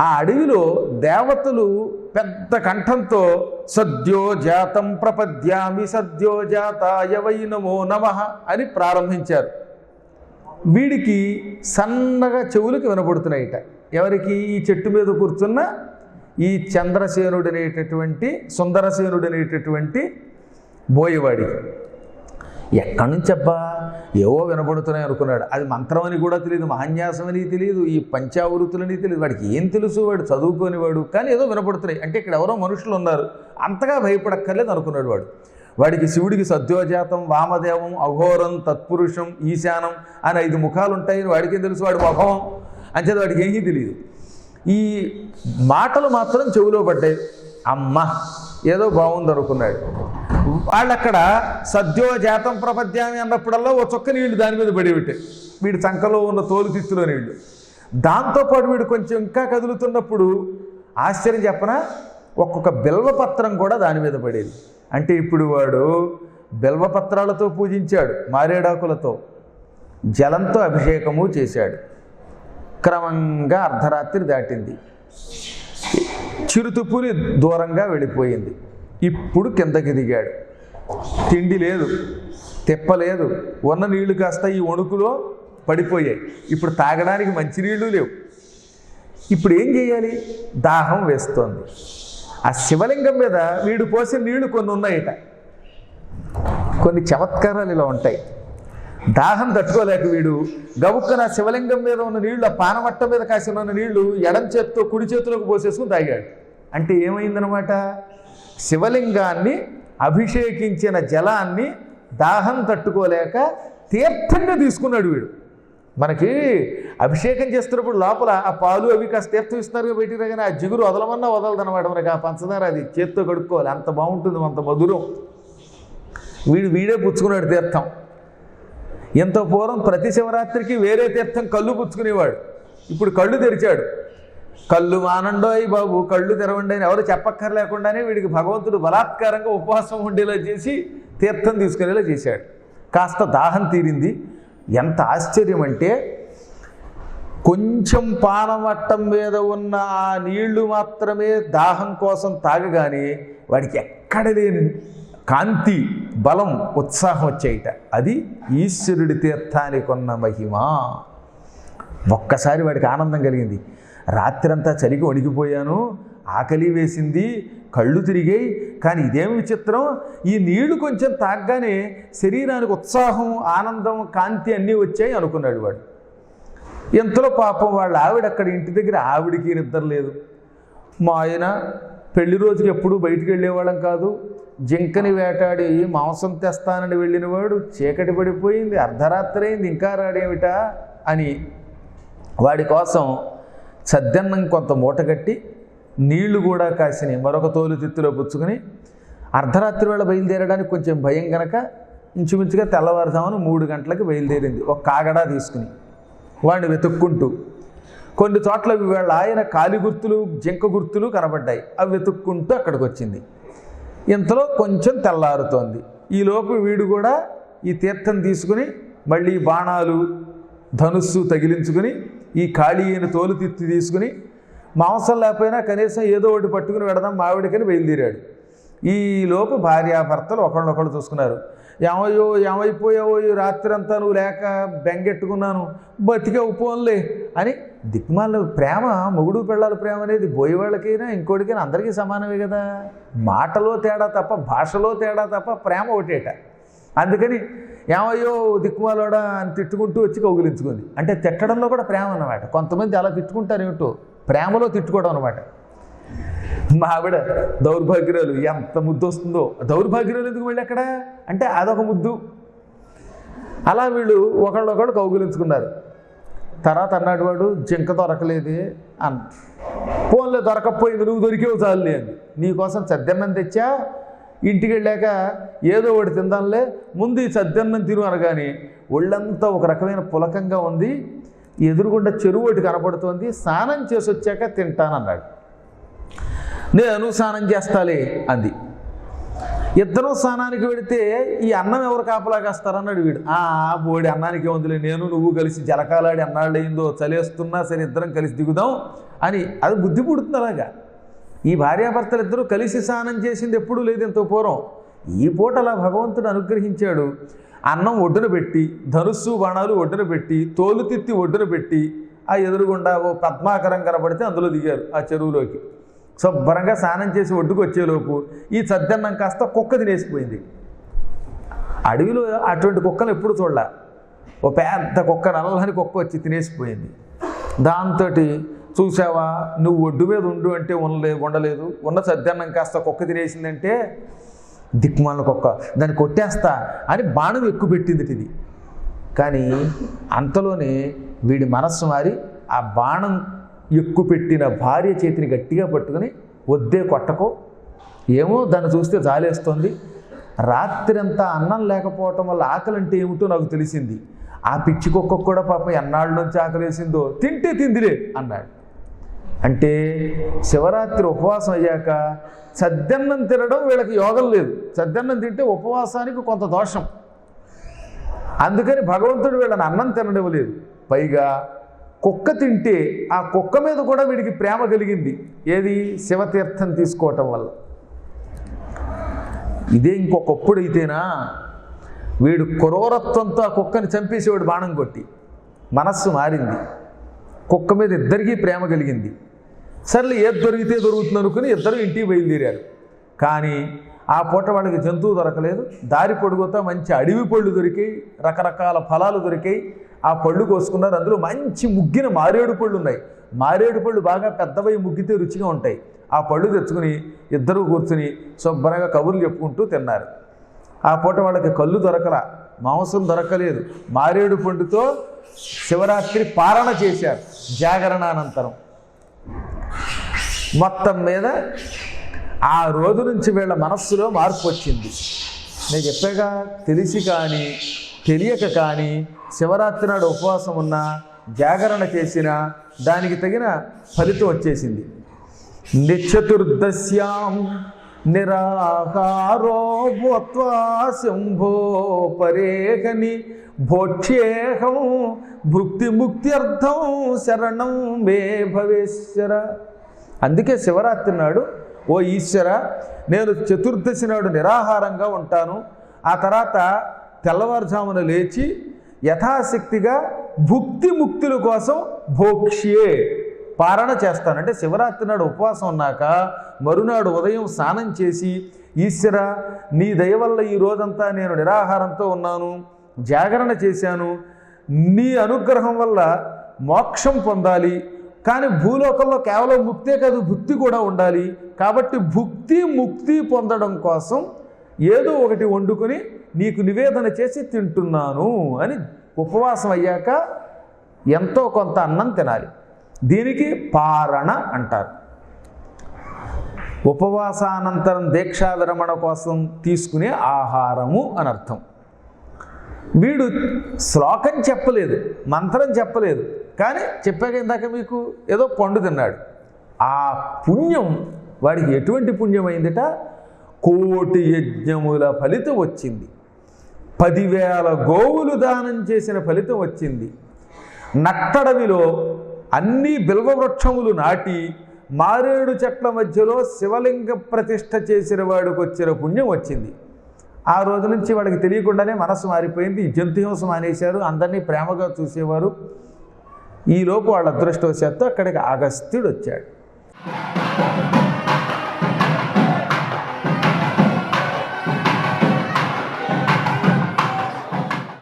ఆ అడవిలో దేవతలు పెద్ద కంఠంతో సద్యో జాతం ప్రపద్యామి సద్యో జాతాయ వై నమో నమః అని ప్రారంభించారు. వీడికి సన్నగా చెవులకు వినపడుతున్నాయిట. ఎవరికి? ఈ చెట్టు మీద కూర్చున్న ఈ చంద్రసేనుడు అనేటటువంటి సుందరసేనుడు అనేటటువంటి బోయవాడికి. ఎక్కడి నుంచి అబ్బా ఏవో వినపడుతున్నాయి అనుకున్నాడు. అది మంత్రం అని కూడా తెలియదు, మహాన్యాసం అని తెలియదు, ఈ పంచావృతులని తెలియదు, వాడికి ఏం తెలుసు, వాడు చదువుకోనివాడు. కానీ ఏదో వినపడుతున్నాయి అంటే ఇక్కడ ఎవరో మనుషులు ఉన్నారు, అంతగా భయపడక్కర్లేదు అనుకున్నాడు వాడు. వాడికి శివుడికి సద్యోజాతం, వామదేవం, అఘోరం, తత్పురుషం, ఈశానం అని 5 ముఖాలు ఉంటాయని వాడికేం తెలుసు, వాడి ముఖం అంచేది వాడికి ఏమీ తెలియదు. ఈ మాటలు మాత్రం చెవిలో పడ్డాయి. అమ్మ ఏదో బాగుంది అనుకున్నాడు. వాళ్ళక్కడ సద్యోజాతం ప్రపద్యామి అన్నప్పుడల్లా ఓ చొక్క నీళ్లు దాని మీద పడేవిట్టాయి, వీడి చంకలో ఉన్న తోలు తిత్తులో నీళ్లు. దాంతోపాటు వీడు కొంచెం ఇంకా కదులుతున్నప్పుడు ఆశ్చర్యం చెప్పనా, ఒక్కొక్క బిల్వపత్రం కూడా దాని మీద పడేది. అంటే ఇప్పుడు వాడు బిల్వపత్రాలతో పూజించాడు, మారేడాకులతో, జలంతో అభిషేకము చేశాడు. క్రమంగా అర్ధరాత్రి దాటింది, చిరుతుపుని దూరంగా వెళ్ళిపోయింది. ఇప్పుడు కిందకి దిగాడు. తిండి లేదు, తెప్పలేదు, ఉన్న నీళ్లు కాస్త ఈ వణుకులో పడిపోయాయి. ఇప్పుడు తాగడానికి మంచినీళ్ళు లేవు. ఇప్పుడు ఏం చేయాలి? దాహం వేస్తోంది. ఆ శివలింగం మీద వీడు పోసిన నీళ్లు కొన్ని ఉన్నాయట. కొన్ని చమత్కారాలు ఇలా ఉంటాయి. దాహం తట్టుకోలేక వీడు గబుక్కన శివలింగం మీద ఉన్న నీళ్లు, ఆ పానమట్ట మీద కాసిన ఉన్న నీళ్లు ఎడం చేత్తో కుడి చేతిలోకి పోసేసుకుని తాగాడు. అంటే ఏమైందనమాట, శివలింగాన్ని అభిషేకించిన జలాన్ని దాహం తట్టుకోలేక తీర్థంగా తీసుకున్నాడు వీడు. మనకి అభిషేకం చేస్తున్నప్పుడు లోపల ఆ పాలు అవి కాస్త తీర్థం ఇస్తున్నారు బయటికి రాగానే ఆ జిగురు వదలమన్నా వదలదనమాట. మనకి ఆ పంచదార అది చేత్తో కడుక్కోవాలి, అంత బాగుంటుంది, అంత మధురం. వీడే పుచ్చుకున్నాడు తీర్థం. ఎంతో పూర్వం ప్రతి శివరాత్రికి వేరే తీర్థం కళ్ళు పుచ్చుకునేవాడు. ఇప్పుడు కళ్ళు తెరిచాడు. కళ్ళు మానండోయ్ బాబు, కళ్ళు తెరవండి అని ఎవరు చెప్పక్కర్లేకుండానే వీడికి భగవంతుడు బలాత్కారంగా ఉపవాసం ఉండేలా చేసి తీర్థం తీసుకునేలా చేశాడు. కాస్త దాహం తీరింది. ఎంత ఆశ్చర్యం అంటే, కొంచెం పానమట్టం మీద ఉన్న ఆ నీళ్లు మాత్రమే దాహం కోసం తాగగానే వాడికి ఎక్కడ లేని కాంతి, బలం, ఉత్సాహం వచ్చాయిట. అది ఈశ్వరుడి తీర్థానికి ఉన్న మహిమ. ఒక్కసారి వాడికి ఆనందం కలిగింది. రాత్రంతా చలికి వణికిపోయాను, ఆకలి వేసింది, కళ్ళు తిరిగాయి, కానీ ఇదేమి విచిత్రం, ఈ నీళ్లు కొంచెం తాగ్గానే శరీరానికి ఉత్సాహం, ఆనందం, కాంతి అన్నీ వచ్చాయి అనుకున్నాడు వాడు. ఎంతలో పాపం వాళ్ళ ఆవిడ అక్కడ ఇంటి దగ్గర, ఆవిడికి నిద్ర లేదు. మా ఆయన పెళ్లి రోజుకి ఎప్పుడూ బయటికి వెళ్ళేవాళ్ళం కాదు, జింకని వేటాడి మాంసం తెస్తానని వెళ్ళినవాడు చీకటి పడిపోయింది, అర్ధరాత్రి అయింది, ఇంకా రాడేమిటా అని వాడి కోసం సద్దన్నం కొంత మూటగట్టి నీళ్లు కూడా కాసిని మరొక తోలు తిత్తులో పుచ్చుకొని అర్ధరాత్రి వేళ బయలుదేరడానికి కొంచెం భయం గనక ఇంచుమించుగా తెల్లవారుజామున 3 గంటలకు బయలుదేరింది. ఒక కాగడా తీసుకుని వాడిని వెతుక్కుంటూ కొన్ని చోట్ల వీళ్ళ ఆయన కాలి గుర్తులు, జింక గుర్తులు కనబడ్డాయి. అవి వెతుక్కుంటూ అక్కడికి వచ్చింది. ఇంతలో కొంచెం తెల్లారుతోంది. ఈలోపు వీడు కూడా ఈ తీర్థం తీసుకుని మళ్ళీ బాణాలు, ధనుస్సు తగిలించుకుని ఈ ఖాళీ అయిన తోలు తిత్తి తీసుకుని మాంసం లేకపోయినా కనీసం ఏదో ఒకటి పట్టుకుని వెడదాం మావిడికని బయలుదేరాడు. ఈలోపు భార్యాభర్తలు ఒకళ్ళొకళ్ళు చూసుకున్నారు. ఏమయ్యో ఏమైపోయావో, ఈ రాత్రి అంతా నువ్వు లేక బెంగెట్టుకున్నాను, బతికే ఉపోన్లే అని. దిక్మాల ప్రేమ, మొగుడు పెళ్ళాల ప్రేమ అనేది బోయేవాళ్ళకైనా ఇంకోటికైనా అందరికీ సమానమే కదా. మాటలో తేడా తప్ప, భాషలో తేడా తప్ప ప్రేమ ఒకటేట. అందుకని ఏమయ్యో దిక్కుమాలోడా అని తిట్టుకుంటూ వచ్చి కౌగిలించుకుంది. అంటే తిట్టడంలో కూడా ప్రేమ అన్నమాట. కొంతమంది అలా తిట్టుకుంటారు, ఏమిటో ప్రేమలో తిట్టుకోవడం అనమాట. మా ఆవిడ దౌర్భాగ్యురాలు, ఎంత ముద్దు వస్తుందో. దౌర్భాగ్యురాలు ఎందుకు వెళ్ళి అక్కడ అంటే అదొక ముద్దు. అలా వీళ్ళు ఒకళ్ళొకళ్ళు కౌగిలించుకున్నారు. తర్వాత అన్నాడు వాడు, జింక దొరకలేదే అన్న. ఫోన్లో దొరకపోయింది, నువ్వు దొరికేవు చాలులే అంది. నీకోసం సద్దన్నం తెచ్చా, ఇంటికి వెళ్ళాక ఏదో ఒకటి తిందాంలే, ముందు ఈ సద్దన్నం తిను అనగానే ఒళ్ళంతా ఒక రకమైన పులకంగా ఉంది. ఎదురుగుండా చెరువు ఒకటి కనపడుతోంది, స్నానం చేసి వచ్చాక తింటానన్నాడు. నేను స్నానం చేస్తాలే అంది. ఇద్దరం స్నానానికి వెడితే ఈ అన్నం ఎవరు కాపలాగేస్తారన్నాడు వీడు. బోడి అన్నానికి వందులే, నేను నువ్వు కలిసి జలకాలాడి అన్నాళ్ళు అయిందో, చలేస్తున్నా సరే ఇద్దరం కలిసి దిగుదాం అని అది బుద్ధి పుడుతుంది. అలాగా ఈ భార్యాభర్తలు ఇద్దరూ కలిసి స్నానం చేసింది ఎప్పుడూ లేదు ఎంతో పూర్వం. ఈ పూట అలా భగవంతుడు అనుగ్రహించాడు. అన్నం ఒడ్డున పెట్టి, ధనుస్సు బాణాలు ఒడ్డున పెట్టి, తోలు తిత్తి ఒడ్డున పెట్టి, ఆ ఎదురుగుండా ఓ పద్మాకరం కనబడితే అందులో దిగారు ఆ చెరువులోకి. శుభ్రంగా స్నానం చేసి ఒడ్డుకు వచ్చేలోపు ఈ సద్దన్నం కాస్త కుక్క తినేసిపోయింది. అడవిలో అటువంటి కుక్కలు ఎప్పుడు చూడాల. ఓ పెద్ద కుక్క, నల్లని కుక్క వచ్చి తినేసిపోయింది. దాంతో చూసావా, నువ్వు ఒడ్డు మీద ఉండు అంటే ఉండలేదు, ఉన్న సద్దన్నం కాస్త కుక్క తినేసిందంటే దిక్మాల కుక్క, దాన్ని కొట్టేస్తా అని బాణం ఎక్కువ పెట్టింది ఇది. కానీ అంతలోనే వీడి మనస్సు మారి ఆ బాణం ఎక్కువ పెట్టిన భార్య చేతిని గట్టిగా పట్టుకుని, వద్దే కొట్టకో, ఏమో దాన్ని చూస్తే జాలేస్తుంది, రాత్రి అంతా అన్నం లేకపోవటం వల్ల ఆకలి అంటే ఏమిటో నాకు తెలిసింది, ఆ పిచ్చి కుక్కకు కూడా పాపం ఎన్నాళ్ళ నుంచి ఆకలేసిందో, తింటే తిందిలే అన్నాడు. అంటే శివరాత్రి ఉపవాసం అయ్యాక సద్దన్నం తినడం వీళ్ళకి యోగం లేదు. సద్దన్నం తింటే ఉపవాసానికి కొంత దోషం. అందుకని భగవంతుడు వీళ్ళని అన్నం తిననివ్వలేదు. పైగా కుక్క తింటే ఆ కుక్క మీద కూడా వీడికి ప్రేమ కలిగింది. ఏది? శివతీర్థం తీసుకోవటం వల్ల. ఇదే ఇంకొకప్పుడైతేనా వీడు క్రూరత్వంతో ఆ కుక్కని చంపేసేవాడు బాణం కొట్టి. మనస్సు మారింది, కుక్క మీద ఇద్దరికీ ప్రేమ కలిగింది. సర్లే ఏది దొరికితే దొరుకుతుంది అనుకుని ఇద్దరు ఇంటికి బయలుదేరారు. కానీ ఆ పూట వాళ్ళకి జంతువు దొరకలేదు. దారి పొడుగుతా మంచి అడవి పళ్ళు దొరికాయి, రకరకాల ఫలాలు దొరికాయి. ఆ పళ్ళు కోసుకున్నారు. అందులో మంచి ముగ్గిన మారేడు పళ్ళు ఉన్నాయి. మారేడు పళ్ళు బాగా పెద్దవై ముగ్గితే రుచిగా ఉంటాయి. ఆ పళ్ళు తెచ్చుకుని ఇద్దరు కూర్చుని శుభ్రంగా కబుర్లు చెప్పుకుంటూ తిన్నారు. ఆ పూట వాళ్ళకి కళ్ళు దొరకలా, మాంసం దొరకలేదు. మారేడు పండుతో శివరాత్రి పారణ చేశారు జాగరణానంతరం. మొత్తం మీద ఆ రోజు నుంచి వీళ్ళ మనస్సులో మార్పు వచ్చింది. నేను చెప్పాగా, తెలిసి కానీ తెలియక కానీ శివరాత్రి నాడు ఉపవాసం ఉన్నా, జాగరణ చేసినా దానికి తగిన ఫలితం వచ్చేసింది. నిశ్చతుర్దశ్యాం నిరాహారో భూత్వా శంభో పరేహని భోక్ష్యేహం భుక్తి ముక్త్యర్థం శరణం మే భవేశ్వర. అందుకే శివరాత్రి నాడు, ఓ ఈశ్వర, నేను చతుర్దశి నాడు నిరాహారంగా ఉంటాను. ఆ తర్వాత తెల్లవారుజామున లేచి యథాశక్తిగా భుక్తి ముక్తుల కోసం భోక్ష్యే పారణ చేస్తాను. అంటే శివరాత్రి నాడు ఉపవాసం ఉన్నాక మరునాడు ఉదయం స్నానం చేసి, ఈశ్వర నీ దయ వల్ల ఈ రోజంతా నేను నిరాహారంతో ఉన్నాను, జాగరణ చేశాను, నీ అనుగ్రహం వల్ల మోక్షం పొందాలి, కానీ భూలోకంలో కేవలం ముక్తే కాదు భుక్తి కూడా ఉండాలి. కాబట్టి భుక్తి ముక్తి పొందడం కోసం ఏదో ఒకటి వండుకొని నీకు నివేదన చేసి తింటున్నాను అని ఉపవాసం అయ్యాక ఎంతో కొంత అన్నం తినాలి. దీనికి పారణ అంటారు. ఉపవాసానంతరం దీక్షా విరమణ కోసం తీసుకునే ఆహారము అని అర్థం. వీడు శ్లోకం చెప్పలేదు, మంత్రం చెప్పలేదు, కానీ చెప్పాక ఇందాక మీకు ఏదో పండు తిన్నాడు. ఆ పుణ్యం వాడికి ఎటువంటి పుణ్యం అయిందిట? 1,000,000 యజ్ఞముల ఫలితం వచ్చింది. 10,000 గోవులు దానం చేసిన ఫలితం వచ్చింది. నట్టడవిలో అన్ని బిల్వవృక్షములు నాటి మారేడు చెట్ల మధ్యలో శివలింగ ప్రతిష్ఠ చేసిన వాడికి వచ్చిన పుణ్యం వచ్చింది. ఆ రోజు నుంచి వాడికి తెలియకుండానే మనసు మారిపోయింది. జంతుహింస మానేశారు, అందరినీ ప్రేమగా చూసేవారు. ఈలోపు వాళ్ళ అదృష్టవశాత్తు అక్కడికి అగస్త్యుడు వచ్చాడు.